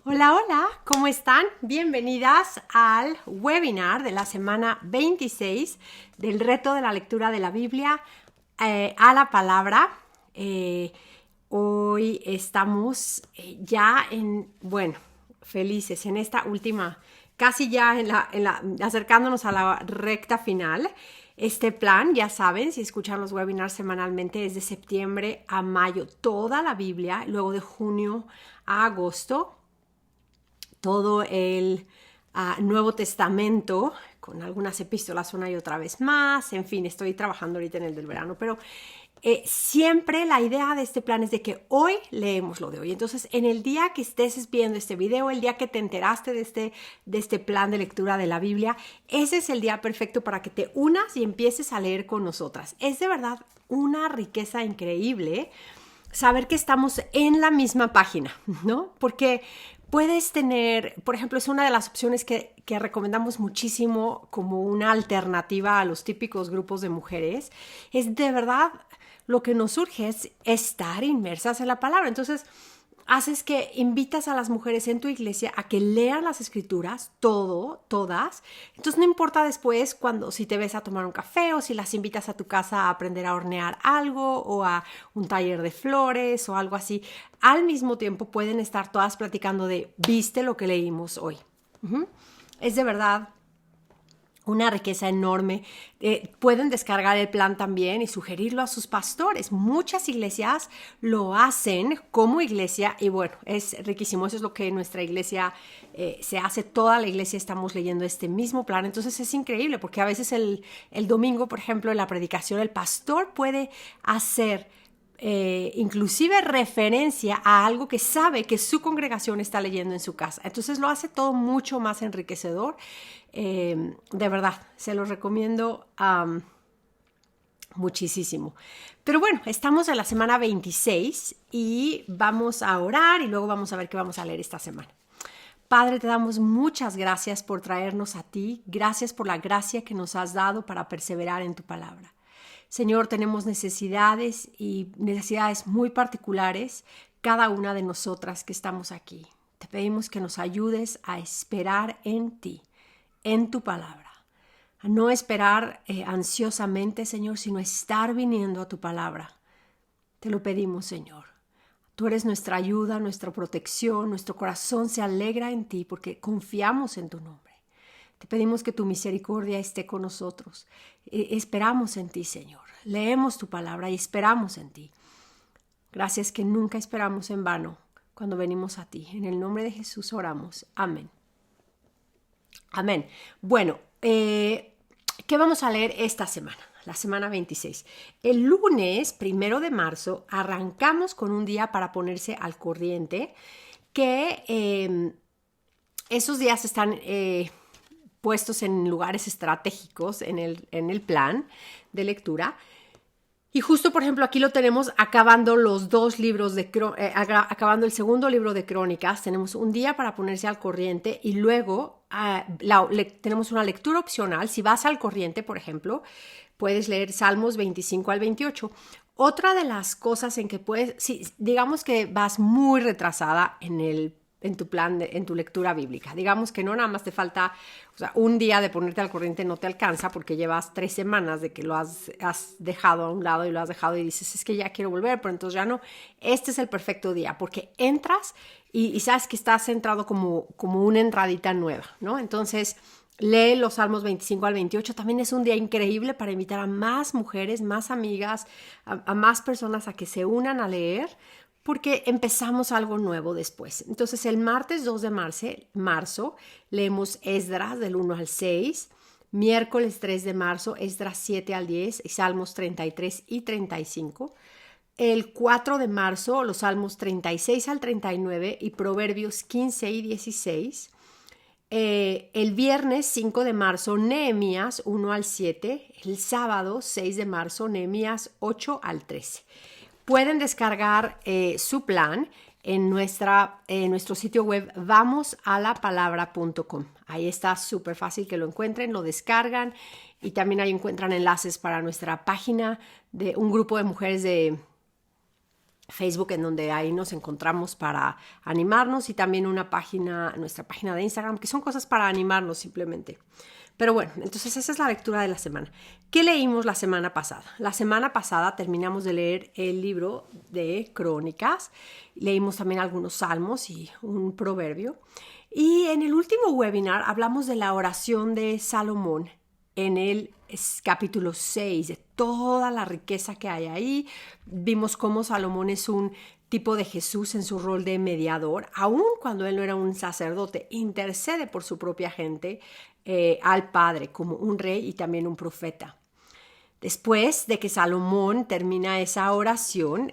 Hola, hola, ¿cómo están? Bienvenidas al webinar de la semana 26 del reto de la lectura de la Biblia a la palabra. Hoy estamos felices en esta última, casi ya acercándonos a la recta final. Este plan, ya saben, si escuchan los webinars semanalmente, es de septiembre a mayo, toda la Biblia, luego de junio a agosto, todo el Nuevo Testamento, con algunas epístolas una y otra vez más. En fin, estoy trabajando ahorita en el del verano, pero siempre la idea de este plan es de que hoy leemos lo de hoy. Entonces, en el día que estés viendo este video, el día que te enteraste de este plan de lectura de la Biblia, ese es el día perfecto para que te unas y empieces a leer con nosotras. Es de verdad una riqueza increíble saber que estamos en la misma página, ¿no? Porque puedes tener, por ejemplo, es una de las opciones que recomendamos muchísimo como una alternativa a los típicos grupos de mujeres. Es de verdad lo que nos surge es estar inmersas en la palabra. Entonces, haces que invitas a las mujeres en tu iglesia a que lean las escrituras, todas. Entonces no importa después si te ves a tomar un café o si las invitas a tu casa a aprender a hornear algo o a un taller de flores o algo así. Al mismo tiempo pueden estar todas platicando de, ¿viste lo que leímos hoy? Es de verdad una riqueza enorme. Pueden descargar el plan también y sugerirlo a sus pastores. Muchas iglesias lo hacen como iglesia y bueno, es riquísimo. Eso es lo que en nuestra iglesia se hace. Toda la iglesia estamos leyendo este mismo plan. Entonces es increíble porque a veces el domingo, por ejemplo, en la predicación, el pastor puede hacer inclusive referencia a algo que sabe que su congregación está leyendo en su casa. Entonces lo hace todo mucho más enriquecedor. De verdad, se los recomiendo muchísimo. Pero bueno, estamos en la semana 26 y vamos a orar y luego vamos a ver qué vamos a leer esta semana. Padre, te damos muchas gracias por traernos a ti. Gracias por la gracia que nos has dado para perseverar en tu palabra. Señor, tenemos necesidades y necesidades muy particulares, cada una de nosotras que estamos aquí. Te pedimos que nos ayudes a esperar en ti, en tu palabra. A no esperar ansiosamente, Señor, sino estar viniendo a tu palabra. Te lo pedimos, Señor. Tú eres nuestra ayuda, nuestra protección, nuestro corazón se alegra en ti porque confiamos en tu nombre. Te pedimos que tu misericordia esté con nosotros. Esperamos en ti, Señor. Leemos tu palabra y esperamos en ti. Gracias que nunca esperamos en vano cuando venimos a ti. En el nombre de Jesús oramos. Amén. Amén. Bueno, ¿qué vamos a leer esta semana? La semana 26. El lunes 1 de marzo arrancamos con un día para ponerse al corriente, que esos días están puestos en lugares estratégicos en el plan de lectura. Y justo, por ejemplo, aquí lo tenemos acabando los dos libros acabando el segundo libro de Crónicas. Tenemos un día para ponerse al corriente y luego tenemos una lectura opcional. Si vas al corriente, por ejemplo, puedes leer Salmos 25 al 28. Otra de las cosas en que digamos que vas muy retrasada en tu plan, en tu lectura bíblica. Digamos que no nada más te falta, un día de ponerte al corriente no te alcanza porque llevas 3 semanas de que lo has dejado a un lado y lo has dejado y dices, es que ya quiero volver, pero entonces ya no. Este es el perfecto día porque entras y sabes que estás centrado como una entradita nueva, ¿no? Entonces, lee los Salmos 25 al 28. También es un día increíble para invitar a más mujeres, más amigas, a más personas a que se unan a leer, porque empezamos algo nuevo después. Entonces, el martes 2 de marzo leemos Esdras del 1 al 6, miércoles 3 de marzo, Esdras 7 al 10 y Salmos 33 y 35. El 4 de marzo, los Salmos 36 al 39 y Proverbios 15 y 16. El viernes 5 de marzo, Nehemías 1 al 7. El sábado 6 de marzo, Nehemías 8 al 13. Pueden descargar su plan en nuestro sitio web vamosalapalabra.com. Ahí está súper fácil que lo encuentren, lo descargan y también ahí encuentran enlaces para nuestra página de un grupo de mujeres de Facebook, en donde ahí nos encontramos para animarnos, y también nuestra página de Instagram, que son cosas para animarnos simplemente. Pero bueno, entonces esa es la lectura de la semana. ¿Qué leímos la semana pasada? La semana pasada terminamos de leer el libro de Crónicas, leímos también algunos salmos y un proverbio. Y en el último webinar hablamos de la oración de Salomón en el capítulo 6, de toda la riqueza que hay ahí. Vimos cómo Salomón es un tipo de Jesús en su rol de mediador, aun cuando él no era un sacerdote, intercede por su propia gente al Padre como un rey y también un profeta. Después de que Salomón termina esa oración,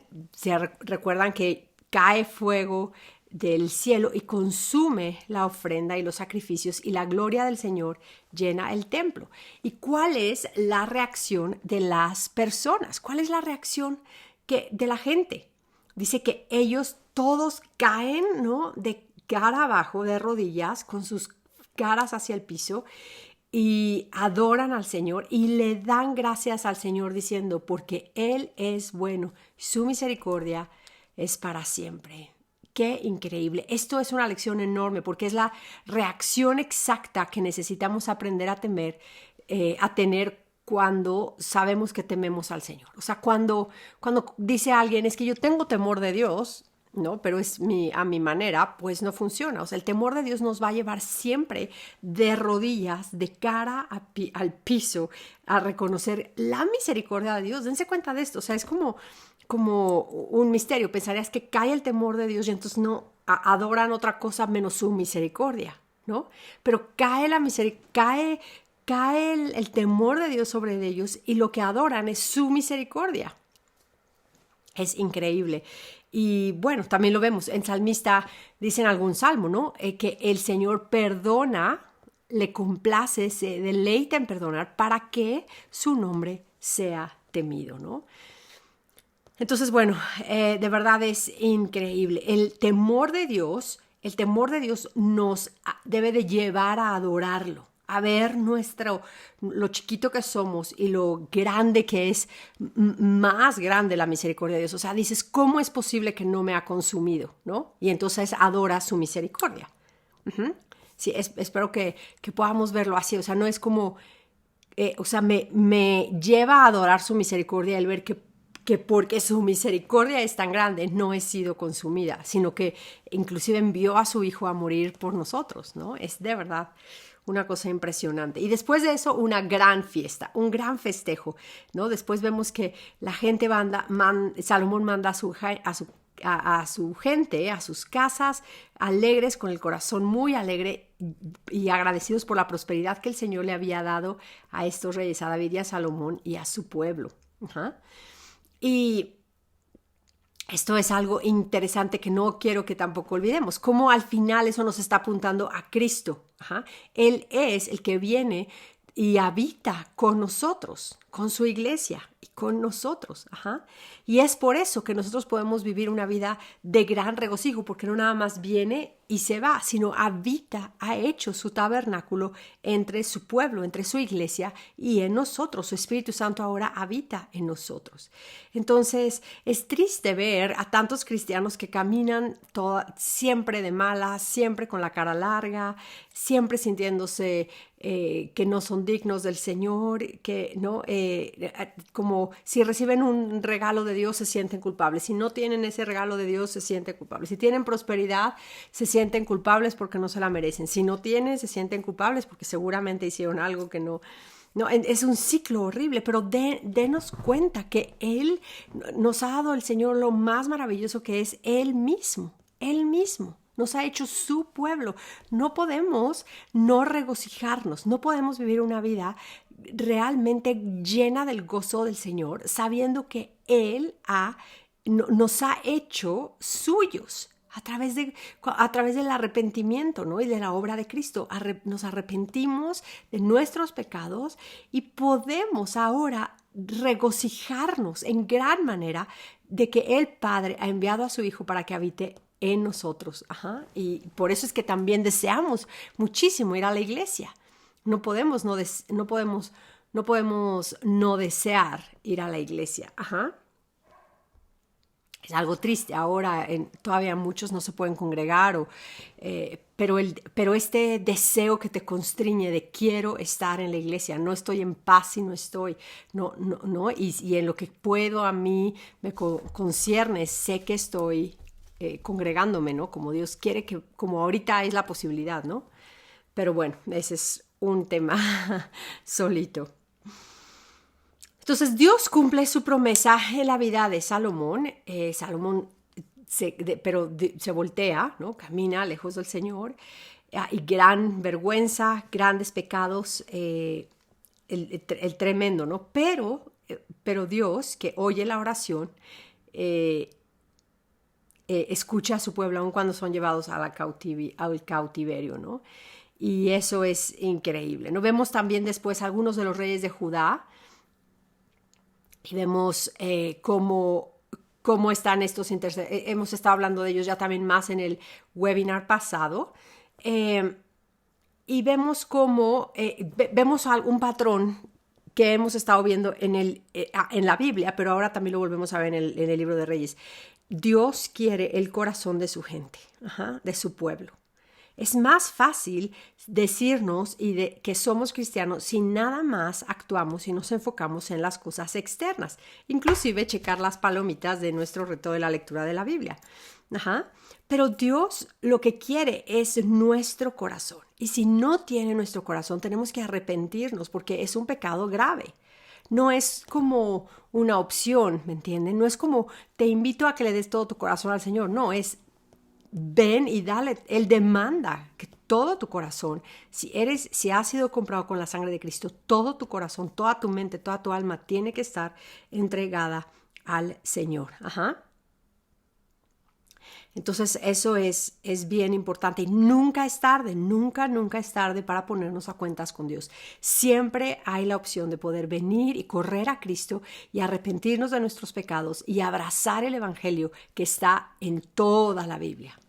recuerdan que cae fuego del cielo y consume la ofrenda y los sacrificios, y la gloria del Señor llena el templo. ¿Y cuál es la reacción de las personas? ¿Cuál es la reacción de la gente? Dice que ellos todos caen, ¿no?, de cara abajo, de rodillas, con sus caras hacia el piso, y adoran al Señor y le dan gracias al Señor diciendo, porque Él es bueno, su misericordia es para siempre. ¡Qué increíble! Esto es una lección enorme, porque es la reacción exacta que necesitamos aprender a tener cuando sabemos que tememos al Señor. O sea, cuando dice alguien, es que yo tengo temor de Dios, ¿no?, pero es a mi manera, pues no funciona. O sea, el temor de Dios nos va a llevar siempre de rodillas, de cara al piso, a reconocer la misericordia de Dios. Dense cuenta de esto. O sea, es como un misterio. Pensarías que cae el temor de Dios y entonces no adoran otra cosa menos su misericordia, ¿no? Pero cae la misericordia, cae el temor de Dios sobre ellos, y lo que adoran es su misericordia. Es increíble. Y bueno, también lo vemos. En salmista dice en algún salmo, ¿no?, que el Señor perdona, le complace, se deleita en perdonar para que su nombre sea temido, ¿no? Entonces, bueno, de verdad es increíble. El temor de Dios nos debe de llevar a adorarlo, a ver lo chiquito que somos y lo grande que es, más grande la misericordia de Dios. O sea, dices, ¿cómo es posible que no me ha consumido?, ¿no? Y entonces adora su misericordia. Sí, espero que podamos verlo así. O sea, no es como, o sea, me lleva a adorar su misericordia el ver que porque su misericordia es tan grande, no he sido consumida, sino que inclusive envió a su Hijo a morir por nosotros, ¿no? Es de verdad una cosa impresionante. Y después de eso, una gran fiesta, un gran festejo, ¿no? Después vemos que la gente Salomón manda a su gente, a sus casas, alegres, con el corazón muy alegre y agradecidos por la prosperidad que el Señor le había dado a estos reyes, a David y a Salomón y a su pueblo. Y esto es algo interesante que no quiero que tampoco olvidemos, cómo al final eso nos está apuntando a Cristo. Él es el que viene y habita con nosotros, con su iglesia y con nosotros. Y es por eso que nosotros podemos vivir una vida de gran regocijo, porque no nada más viene y se va, sino habita, ha hecho su tabernáculo entre su pueblo, entre su iglesia y en nosotros. Su Espíritu Santo ahora habita en nosotros. Entonces es triste ver a tantos cristianos que caminan siempre de malas, siempre con la cara larga, siempre sintiéndose que no son dignos del Señor, que no, como si reciben un regalo de Dios se sienten culpables, si no tienen ese regalo de Dios se sienten culpables, si tienen prosperidad se sienten culpables porque no se la merecen, si no tienen se sienten culpables porque seguramente hicieron algo que no. No, es un ciclo horrible, pero denos cuenta que Él nos ha dado, el Señor, lo más maravilloso que es Él mismo. Él mismo nos ha hecho su pueblo. No podemos no regocijarnos, no podemos vivir una vida realmente llena del gozo del Señor, sabiendo que Él nos ha hecho suyos. A través del arrepentimiento, ¿no?, y de la obra de Cristo. Nos arrepentimos de nuestros pecados y podemos ahora regocijarnos en gran manera de que el Padre ha enviado a su Hijo para que habite en nosotros. Y por eso es que también deseamos muchísimo ir a la iglesia. No podemos no desear ir a la iglesia. Es algo triste. Ahora todavía muchos no se pueden congregar, pero este deseo que te constriñe de quiero estar en la iglesia, no estoy en paz si no estoy, no, y en lo que puedo a mí me concierne, sé que estoy congregándome, ¿no? Como Dios quiere que, como ahorita es la posibilidad, ¿no? Pero bueno, ese es un tema solito. Entonces Dios cumple su promesa en la vida de Salomón. Salomón se voltea, ¿no? Camina lejos del Señor, y gran vergüenza, grandes pecados, el tremendo, ¿no? Pero Dios, que oye la oración, escucha a su pueblo aun cuando son llevados al cautiverio, ¿no? Y eso es increíble. ¿No? Vemos también después algunos de los reyes de Judá, y vemos cómo están estos hemos estado hablando de ellos ya también más en el webinar pasado, y vemos vemos un patrón que hemos estado viendo en la Biblia, pero ahora también lo volvemos a ver en el libro de Reyes. Dios quiere el corazón de su gente, de su pueblo. Es más fácil decirnos que somos cristianos si nada más actuamos y nos enfocamos en las cosas externas, inclusive checar las palomitas de nuestro reto de la lectura de la Biblia. Pero Dios lo que quiere es nuestro corazón, y si no tiene nuestro corazón tenemos que arrepentirnos porque es un pecado grave. No es como una opción, ¿me entienden? No es como te invito a que le des todo tu corazón al Señor, no, es ven y dale. Él demanda que todo tu corazón, si has sido comprado con la sangre de Cristo, todo tu corazón, toda tu mente, toda tu alma tiene que estar entregada al Señor. Entonces eso es bien importante, y nunca es tarde, nunca es tarde para ponernos a cuentas con Dios. Siempre hay la opción de poder venir y correr a Cristo y arrepentirnos de nuestros pecados y abrazar el Evangelio que está en toda la Biblia.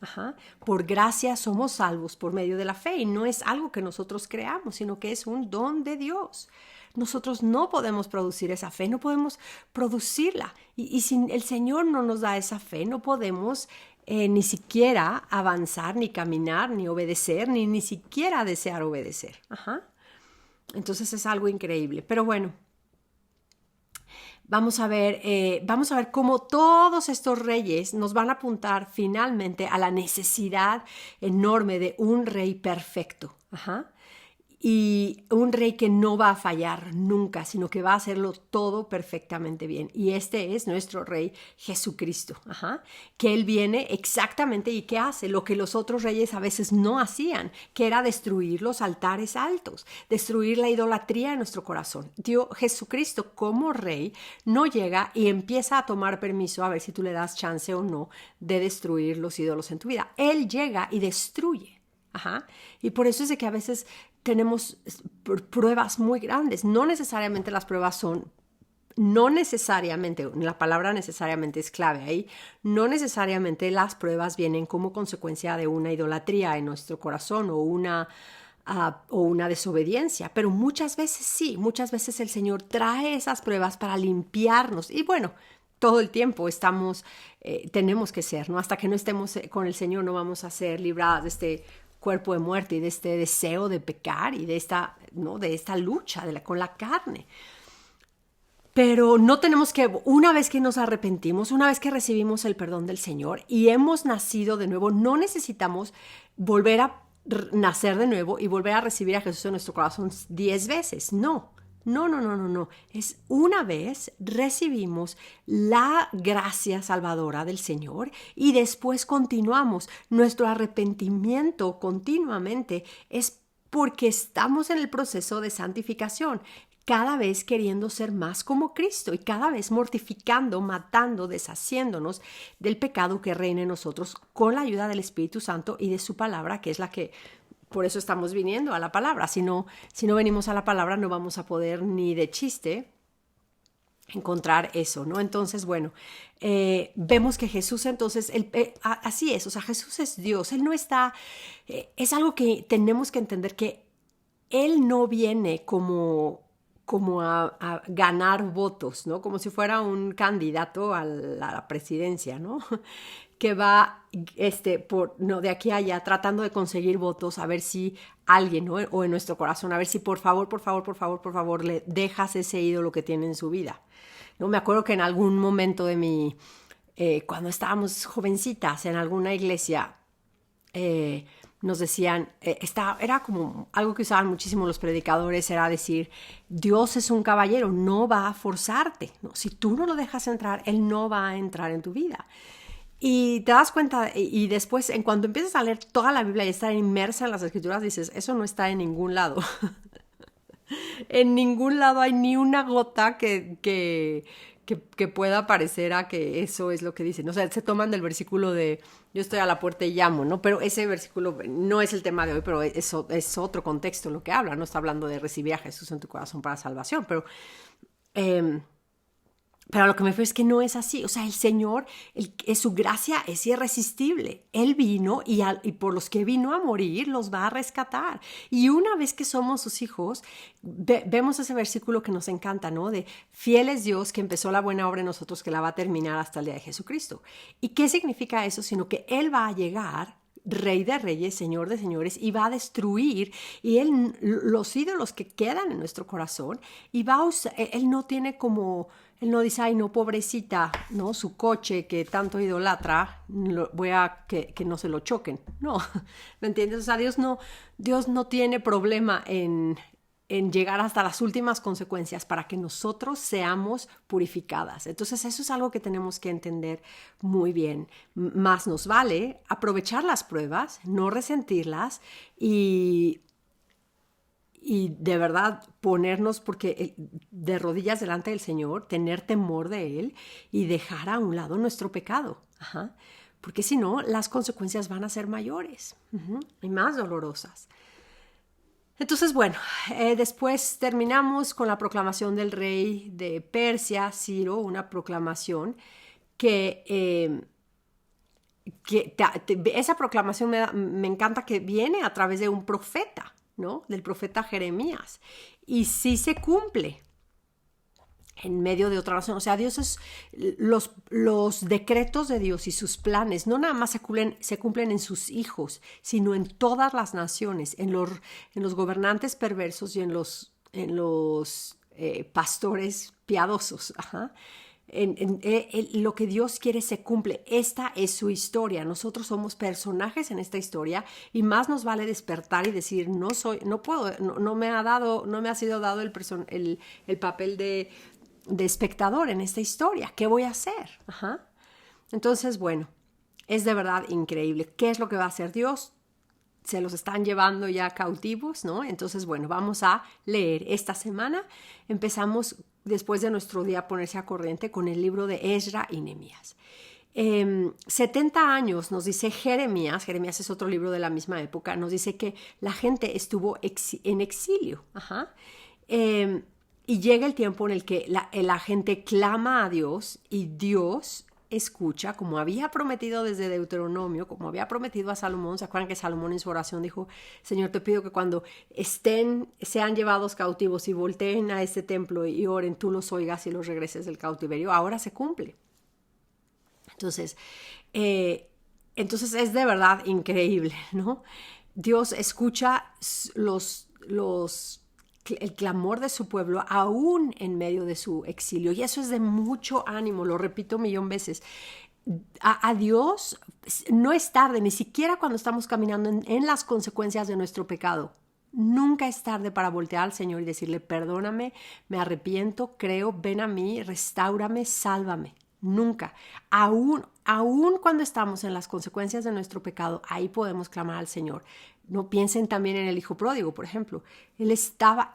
Por gracia somos salvos por medio de la fe, y no es algo que nosotros creamos, sino que es un don de Dios. Nosotros no podemos producir esa fe, no podemos producirla. Y si el Señor no nos da esa fe, no podemos ni siquiera avanzar, ni caminar, ni obedecer, ni siquiera desear obedecer. Entonces es algo increíble. Pero bueno, vamos a ver cómo todos estos reyes nos van a apuntar finalmente a la necesidad enorme de un rey perfecto. Y un rey que no va a fallar nunca, sino que va a hacerlo todo perfectamente bien. Y este es nuestro rey Jesucristo, que él viene exactamente y que hace lo que los otros reyes a veces no hacían, que era destruir los altares altos, destruir la idolatría de nuestro corazón. Jesucristo como rey no llega y empieza a tomar permiso, a ver si tú le das chance o no, de destruir los ídolos en tu vida. Él llega y destruye. Y por eso es de que a veces tenemos pruebas muy grandes. No necesariamente las pruebas la palabra necesariamente es clave ahí, no necesariamente las pruebas vienen como consecuencia de una idolatría en nuestro corazón o una desobediencia, pero muchas veces sí, muchas veces el Señor trae esas pruebas para limpiarnos. Y bueno, todo el tiempo tenemos que ser, ¿no? Hasta que no estemos con el Señor no vamos a ser libradas de este cuerpo de muerte y de este deseo de pecar y de esta lucha con la carne. Pero no tenemos que, una vez que nos arrepentimos, una vez que recibimos el perdón del Señor y hemos nacido de nuevo, no necesitamos volver a nacer de nuevo y volver a recibir a Jesús en nuestro corazón 10 veces. No. Es una vez recibimos la gracia salvadora del Señor y después continuamos. Nuestro arrepentimiento continuamente es porque estamos en el proceso de santificación, cada vez queriendo ser más como Cristo y cada vez mortificando, matando, deshaciéndonos del pecado que reina en nosotros con la ayuda del Espíritu Santo y de su palabra, que es la que... Por eso estamos viniendo a la palabra. Si no venimos a la palabra, no vamos a poder ni de chiste encontrar eso, ¿no? Entonces, bueno, vemos que Jesús entonces, así es, o sea, Jesús es Dios. Él no está, es algo que tenemos que entender, que Él no viene como como a ganar votos, ¿no? Como si fuera un candidato a la presidencia, ¿no? Que va de aquí a allá tratando de conseguir votos, a ver si alguien, ¿no? O en nuestro corazón, a ver si por favor le dejas ese ídolo que tiene en su vida. ¿No? Me acuerdo que en algún momento de cuando estábamos jovencitas en alguna iglesia, nos decían, era como algo que usaban muchísimo los predicadores, era decir, Dios es un caballero, no va a forzarte, ¿no? Si tú no lo dejas entrar, Él no va a entrar en tu vida. Y te das cuenta, y después, en cuanto empiezas a leer toda la Biblia y estar inmersa en las Escrituras, dices, eso no está en ningún lado. En ningún lado hay ni una gota que pueda parecer a que eso es lo que dicen. O sea, se toman del versículo de yo estoy a la puerta y llamo, ¿no? Pero ese versículo no es el tema de hoy, pero es otro contexto lo que habla. No está hablando de recibir a Jesús en tu corazón para salvación, pero a lo que me refiero es que no es así. O sea, el Señor, su gracia es irresistible. Él vino y por los que vino a morir los va a rescatar. Y una vez que somos sus hijos, vemos ese versículo que nos encanta, ¿no? De fiel es Dios que empezó la buena obra en nosotros, que la va a terminar hasta el día de Jesucristo. ¿Y qué significa eso? Sino que Él va a llegar, Rey de reyes, Señor de señores, y va a destruir los ídolos que quedan en nuestro corazón, y Él no tiene Él no dice, ay, no, pobrecita, ¿no? Su coche que tanto idolatra, voy a que no se lo choquen. No, ¿me entiendes? O sea, Dios no tiene problema en llegar hasta las últimas consecuencias para que nosotros seamos purificadas. Entonces, eso es algo que tenemos que entender muy bien. Más nos vale aprovechar las pruebas, no resentirlas y de verdad ponernos de rodillas delante del Señor, tener temor de Él y dejar a un lado nuestro pecado. Ajá. Porque si no, las consecuencias van a ser mayores y más dolorosas. Entonces, bueno, después terminamos con la proclamación del rey de Persia, Ciro, una proclamación esa proclamación me encanta que viene a través de un profeta, ¿no? Del profeta Jeremías. Y sí se cumple en medio de otra razón. O sea, los decretos de Dios y sus planes no nada más se cumplen en sus hijos, sino en todas las naciones, en los gobernantes perversos y en los pastores piadosos. Ajá. Lo que Dios quiere se cumple. Esta es su historia. Nosotros somos personajes en esta historia y más nos vale despertar y decir no me ha sido dado el papel de espectador en esta historia. ¿Qué voy a hacer? Ajá. Entonces, bueno, es de verdad increíble. ¿Qué es lo que va a hacer Dios? Se los están llevando ya cautivos, ¿no? Entonces, bueno, vamos a leer. Esta semana empezamos, después de nuestro día ponerse a corriente, con el libro de Esdra y Nehemías. 70 años, nos dice Jeremías es otro libro de la misma época, nos dice que la gente estuvo en exilio. Ajá. Y llega el tiempo en el que la gente clama a Dios y Dios escucha, como había prometido desde Deuteronomio, como había prometido a Salomón. ¿Se acuerdan que Salomón en su oración dijo, Señor, te pido que cuando sean llevados cautivos y volteen a este templo y oren, tú los oigas y los regreses del cautiverio? Ahora se cumple. Entonces es de verdad increíble, ¿no? Dios escucha el clamor de su pueblo aún en medio de su exilio, y eso es de mucho ánimo. Lo repito 1,000,000 veces. A Dios no es tarde, ni siquiera cuando estamos caminando en las consecuencias de nuestro pecado. Nunca es tarde para voltear al Señor y decirle, perdóname, me arrepiento, creo, ven a mí, restáurame, sálvame. Nunca. Aún cuando estamos en las consecuencias de nuestro pecado, ahí podemos clamar al Señor. No piensen también en el hijo pródigo, por ejemplo. Él estaba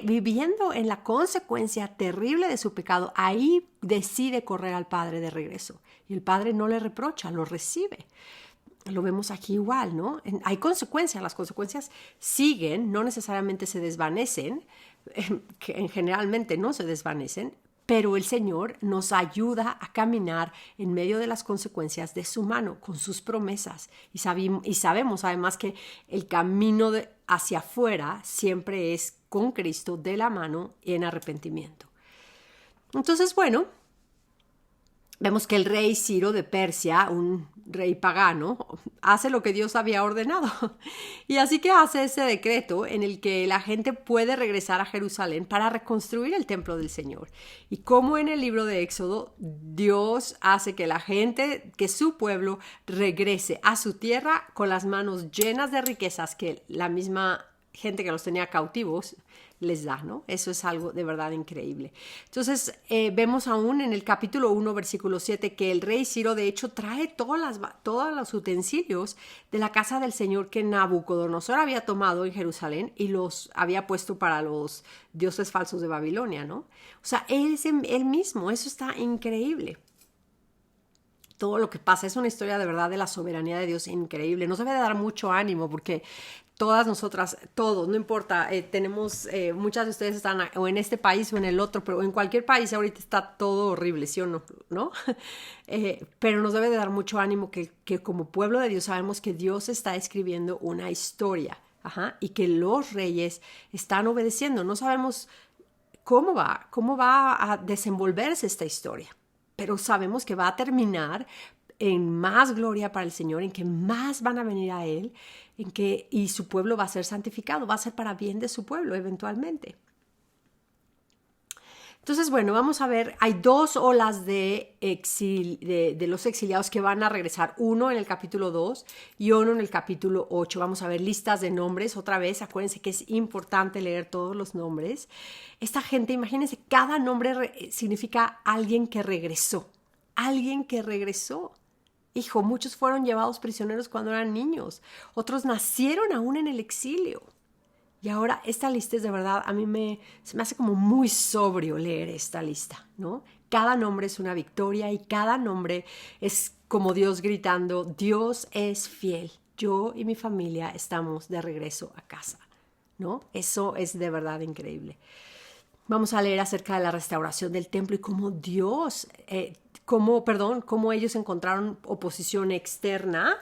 viviendo en la consecuencia terrible de su pecado. Ahí decide correr al Padre de regreso. Y el Padre no le reprocha, lo recibe. Lo vemos aquí igual, ¿no? Hay consecuencias, las consecuencias siguen, no necesariamente se desvanecen, generalmente no se desvanecen, pero el Señor nos ayuda a caminar en medio de las consecuencias de su mano, con sus promesas. Y sabemos además que el camino hacia afuera siempre es con Cristo de la mano en arrepentimiento. Entonces, bueno, vemos que el rey Ciro de Persia, un rey pagano, hace lo que Dios había ordenado. Y así que hace ese decreto en el que la gente puede regresar a Jerusalén para reconstruir el templo del Señor. Y como en el libro de Éxodo, Dios hace que la gente, que su pueblo regrese a su tierra con las manos llenas de riquezas que la misma gente que los tenía cautivos les da, ¿no? Eso es algo de verdad increíble. Entonces, vemos aún en el capítulo 1, versículo 7, que el rey Ciro, de hecho, trae todos los utensilios de la casa del Señor que Nabucodonosor había tomado en Jerusalén y los había puesto para los dioses falsos de Babilonia, ¿no? O sea, él es él mismo. Eso está increíble. Todo lo que pasa es una historia de verdad de la soberanía de Dios increíble. Nos debe de dar mucho ánimo porque todas nosotras, todos, no importa, tenemos, muchas de ustedes están o en este país o en el otro, pero en cualquier país ahorita está todo horrible, ¿sí o no? ¿No? Pero nos debe de dar mucho ánimo que como pueblo de Dios sabemos que Dios está escribiendo una historia, y que los reyes están obedeciendo. No sabemos cómo va a desenvolverse esta historia, pero sabemos que va a terminar en más gloria para el Señor, en que más van a venir a Él, y su pueblo va a ser santificado, va a ser para bien de su pueblo eventualmente. Entonces, bueno, vamos a ver, hay dos olas de los exiliados que van a regresar, uno en el capítulo 2 y uno en el capítulo 8. Vamos a ver listas de nombres otra vez, acuérdense que es importante leer todos los nombres. Esta gente, imagínense, cada nombre significa alguien que regresó, alguien que regresó. Hijo, muchos fueron llevados prisioneros cuando eran niños, otros nacieron aún en el exilio. Y ahora esta lista es de verdad, a mí se me hace como muy sobrio leer esta lista, ¿no? Cada nombre es una victoria y cada nombre es como Dios gritando, Dios es fiel, yo y mi familia estamos de regreso a casa, ¿no? Eso es de verdad increíble. Vamos a leer acerca de la restauración del templo y cómo cómo ellos encontraron oposición externa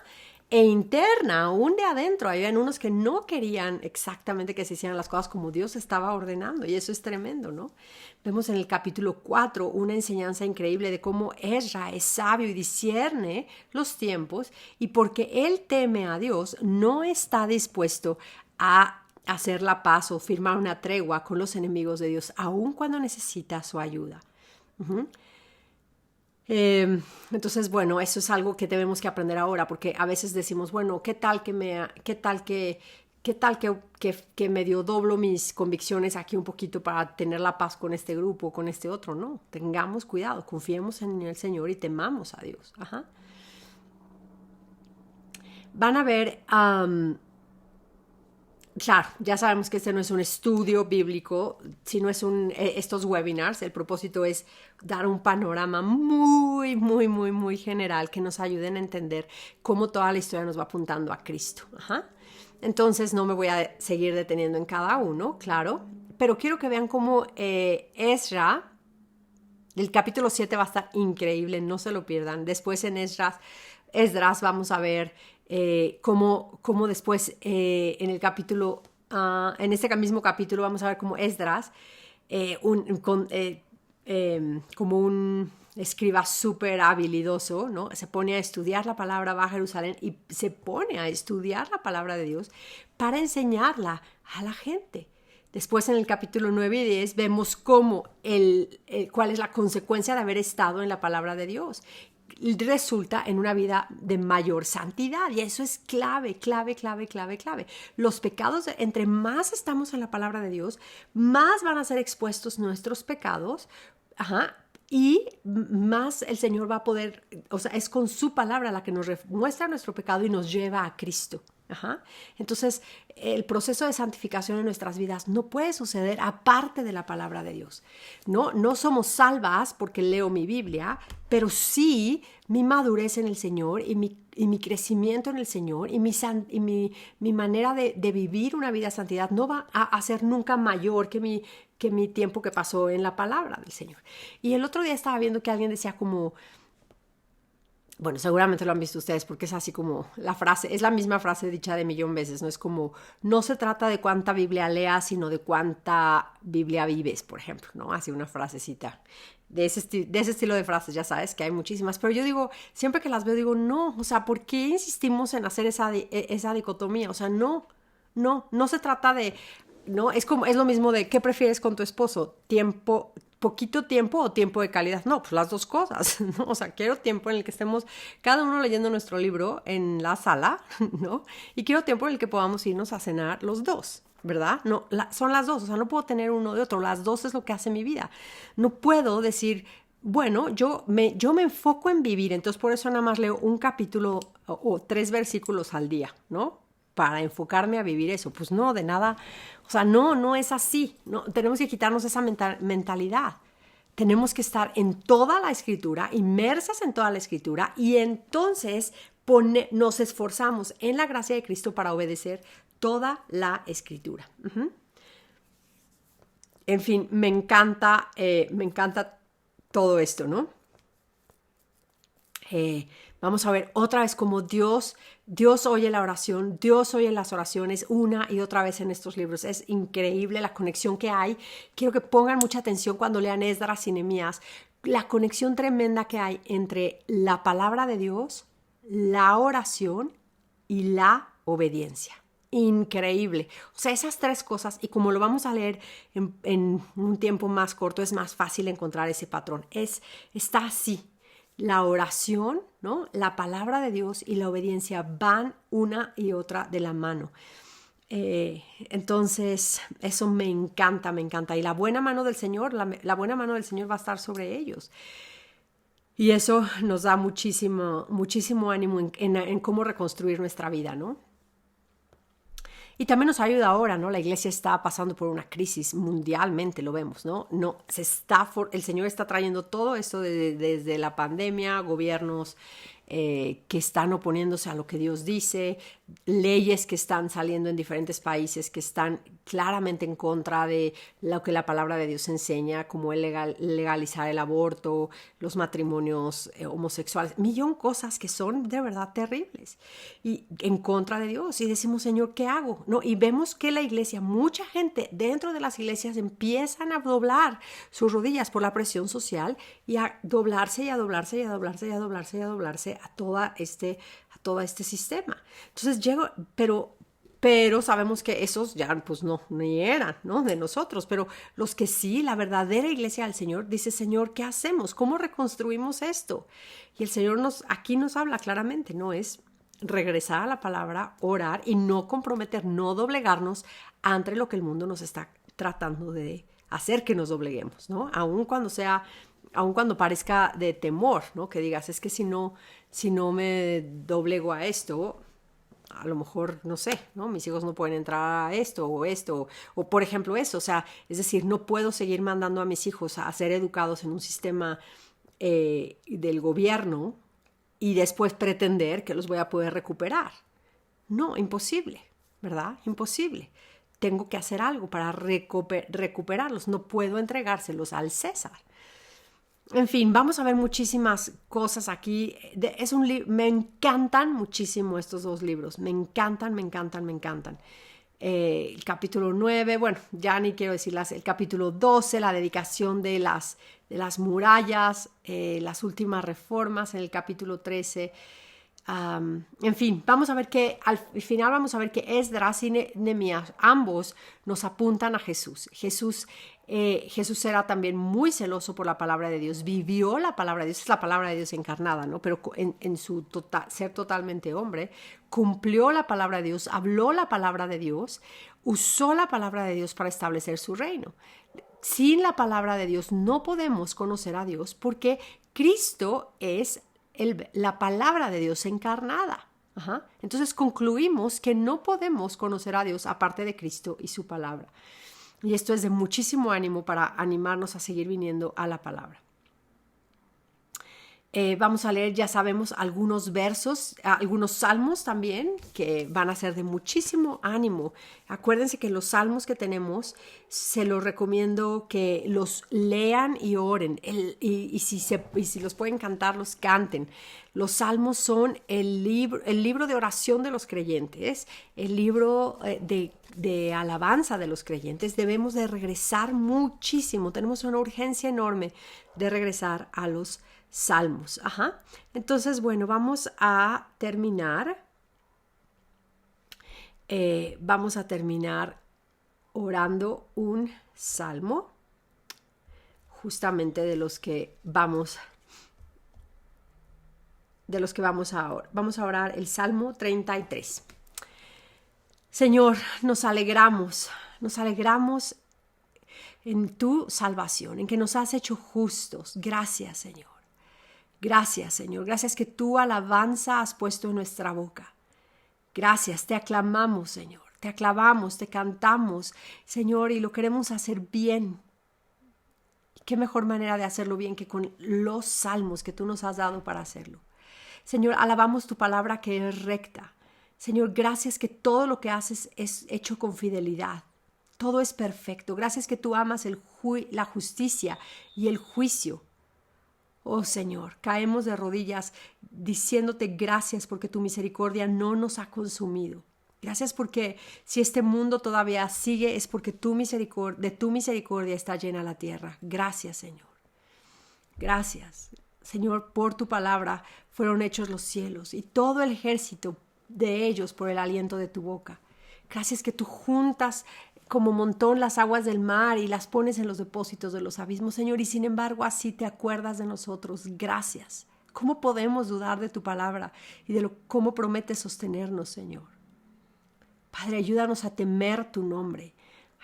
e interna, aún de adentro. Habían unos que no querían exactamente que se hicieran las cosas como Dios estaba ordenando, y eso es tremendo, ¿no? Vemos en el capítulo 4 una enseñanza increíble de cómo Ezra es sabio y discierne los tiempos, y porque él teme a Dios, no está dispuesto a hacer la paz o firmar una tregua con los enemigos de Dios, aun cuando necesita su ayuda. Entonces, bueno, eso es algo que debemos que aprender ahora, porque a veces decimos, bueno, ¿qué tal que medio doblo mis convicciones aquí un poquito para tener la paz con este grupo o con este otro? No, tengamos cuidado, confiemos en el Señor y temamos a Dios. Van a ver... Claro, ya sabemos que este no es un estudio bíblico, sino es estos webinars. El propósito es dar un panorama muy, muy, muy, muy general que nos ayuden a entender cómo toda la historia nos va apuntando a Cristo. Entonces no me voy a seguir deteniendo en cada uno, claro, pero quiero que vean cómo Ezra, el capítulo 7 va a estar increíble, no se lo pierdan. Después en Esdras vamos a ver cómo después en el capítulo, en este mismo capítulo vamos a ver cómo Esdras, como un escriba súper habilidoso, ¿no? Se pone a estudiar la palabra, va a Jerusalén y se pone a estudiar la palabra de Dios para enseñarla a la gente. Después en el capítulo 9 y 10 vemos cuál es la consecuencia de haber estado en la palabra de Dios. Resulta en una vida de mayor santidad, y eso es clave. Los pecados, entre más estamos en la palabra de Dios, más van a ser expuestos nuestros pecados, y más el Señor va a poder, o sea, es con su palabra la que nos muestra nuestro pecado y nos lleva a Cristo. Entonces, el proceso de santificación en nuestras vidas no puede suceder aparte de la palabra de Dios. No somos salvas porque leo mi Biblia, pero sí mi madurez en el Señor y mi crecimiento en el Señor y mi manera de vivir una vida de santidad no va a ser nunca mayor que mi tiempo que pasó en la palabra del Señor. Y el otro día estaba viendo que alguien decía como... Bueno, seguramente lo han visto ustedes porque es así como la frase, es la misma frase dicha de millón veces, ¿no? Es como, no se trata de cuánta Biblia leas, sino de cuánta Biblia vives, por ejemplo, ¿no? Así una frasecita. De ese estilo de frases, ya sabes, que hay muchísimas. Pero yo digo, siempre que las veo, digo, no, o sea, ¿por qué insistimos en hacer esa dicotomía? O sea, no se trata de, no, es lo mismo de, ¿qué prefieres con tu esposo? Poquito tiempo o tiempo de calidad. No, pues las dos cosas, ¿no? O sea, quiero tiempo en el que estemos cada uno leyendo nuestro libro en la sala, ¿no? Y quiero tiempo en el que podamos irnos a cenar los dos, ¿verdad? No, son las dos, o sea, no puedo tener uno de otro, las dos es lo que hace mi vida. No puedo decir, bueno, yo me enfoco en vivir, entonces por eso nada más leo un capítulo o 3 versículos al día, ¿no? Para enfocarme a vivir eso. Pues no, de nada, o sea, no es así. No, tenemos que quitarnos esa mentalidad. Tenemos que estar en toda la escritura, inmersas en toda la escritura, y entonces nos esforzamos en la gracia de Cristo para obedecer toda la escritura. En fin, me encanta todo esto, ¿no? Vamos a ver otra vez cómo Dios oye la oración, Dios oye las oraciones una y otra vez en estos libros. Es increíble la conexión que hay. Quiero que pongan mucha atención cuando lean Esdras y Nehemías. La conexión tremenda que hay entre la palabra de Dios, la oración y la obediencia. Increíble. O sea, esas 3 cosas, y como lo vamos a leer en un tiempo más corto, es más fácil encontrar ese patrón. Está así. La oración, ¿no? La palabra de Dios y la obediencia van una y otra de la mano. Entonces, eso me encanta. Y la buena mano del Señor, la buena mano del Señor va a estar sobre ellos. Y eso nos da muchísimo ánimo en cómo reconstruir nuestra vida, ¿no? Y también nos ayuda ahora, ¿no? La iglesia está pasando por una crisis mundialmente, lo vemos, ¿no? El Señor está trayendo todo esto desde la pandemia, gobiernos que están oponiéndose a lo que Dios dice, leyes que están saliendo en diferentes países que están claramente en contra de lo que la palabra de Dios enseña, como el legalizar el aborto, los matrimonios homosexuales, millón cosas que son de verdad terribles y en contra de Dios. Y decimos, Señor, ¿qué hago? ¿No? Y vemos que la iglesia, mucha gente dentro de las iglesias empiezan a doblar sus rodillas por la presión social y a doblarse y a doblarse y a doblarse y a doblarse y a doblarse a todo este sistema. Entonces pero sabemos que esos ya pues no, ni eran, ¿no? De nosotros, pero los que sí, la verdadera iglesia del Señor, dice, Señor, ¿qué hacemos? ¿Cómo reconstruimos esto? Y el Señor aquí nos habla claramente, ¿no? Es regresar a la palabra, orar y no comprometer, no doblegarnos ante lo que el mundo nos está tratando de hacer que nos dobleguemos, ¿no? Aun cuando parezca de temor, ¿no? Que digas, es que si no me doblego a esto, a lo mejor, no sé, ¿no? Mis hijos no pueden entrar a esto, o por ejemplo eso, o sea, es decir, no puedo seguir mandando a mis hijos a ser educados en un sistema del gobierno y después pretender que los voy a poder recuperar. No, imposible, ¿verdad? Imposible. Tengo que hacer algo para recuperarlos, no puedo entregárselos al César. En fin, vamos a ver muchísimas cosas aquí. Me encantan muchísimo estos 2 libros. Me encantan. El capítulo 9, bueno, ya ni quiero decirlas. El capítulo 12, la dedicación de las murallas, las últimas reformas en el capítulo 13. En fin, vamos a ver que al final vamos a ver que Esdras y Nehemías ambos nos apuntan a Jesús. Jesús era también muy celoso por la palabra de Dios, vivió la palabra de Dios, es la palabra de Dios encarnada, ¿no? Pero en su ser totalmente hombre, cumplió la palabra de Dios, habló la palabra de Dios, usó la palabra de Dios para establecer su reino. Sin la palabra de Dios no podemos conocer a Dios porque Cristo es la palabra de Dios encarnada. Entonces concluimos que no podemos conocer a Dios aparte de Cristo y su palabra. Y esto es de muchísimo ánimo para animarnos a seguir viniendo a la palabra. Vamos a leer, ya sabemos, algunos versos, algunos salmos también, que van a ser de muchísimo ánimo. Acuérdense que los salmos que tenemos, se los recomiendo que los lean y oren. Y si los pueden cantar, los canten. Los salmos son el libro de oración de los creyentes, el libro de alabanza de los creyentes. Debemos de regresar muchísimo, tenemos una urgencia enorme de regresar a los salmos. Ajá. Entonces, bueno, vamos a terminar. Orando un salmo, justamente de los que vamos a orar el Salmo 33. Señor, nos alegramos en tu salvación, en que nos has hecho justos. Gracias, Señor. Gracias, Señor. Gracias que tu alabanza has puesto en nuestra boca. Gracias, te aclamamos, Señor. Te aclamamos, te cantamos, Señor, y lo queremos hacer bien. ¿Qué mejor manera de hacerlo bien que con los salmos que tú nos has dado para hacerlo? Señor, alabamos tu palabra que es recta. Señor, gracias que todo lo que haces es hecho con fidelidad. Todo es perfecto. Gracias que tú amas la justicia y el juicio. Oh Señor, caemos de rodillas diciéndote gracias porque tu misericordia no nos ha consumido. Gracias porque si este mundo todavía sigue es porque de tu misericordia está llena la tierra. Gracias, Señor. Gracias, Señor, por tu palabra fueron hechos los cielos y todo el ejército de ellos por el aliento de tu boca. Gracias que tú juntas como montón las aguas del mar y las pones en los depósitos de los abismos, Señor, y sin embargo así te acuerdas de nosotros. Gracias. ¿Cómo podemos dudar de tu palabra y de cómo prometes sostenernos, Señor? Padre, ayúdanos a temer tu nombre.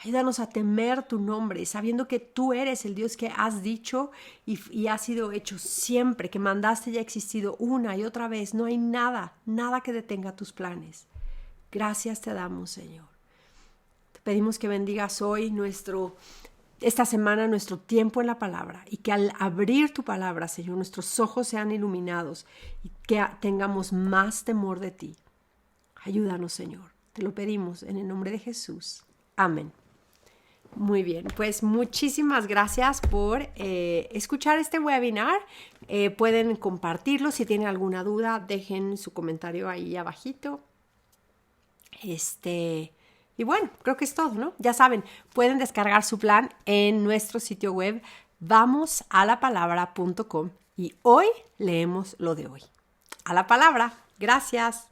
Ayúdanos a temer tu nombre, sabiendo que tú eres el Dios que has dicho y ha sido hecho siempre, que mandaste y ha existido una y otra vez. No hay nada que detenga tus planes. Gracias te damos, Señor. Te pedimos que bendigas hoy esta semana nuestro tiempo en la palabra y que al abrir tu palabra, Señor, nuestros ojos sean iluminados y que tengamos más temor de ti. Ayúdanos, Señor. Te lo pedimos en el nombre de Jesús. Amén. Muy bien, pues muchísimas gracias por escuchar este webinar. Pueden compartirlo. Si tienen alguna duda, dejen su comentario ahí abajito. Y bueno, creo que es todo, ¿no? Ya saben, pueden descargar su plan en nuestro sitio web vamosalapalabra.com y hoy leemos lo de hoy. A la palabra. Gracias.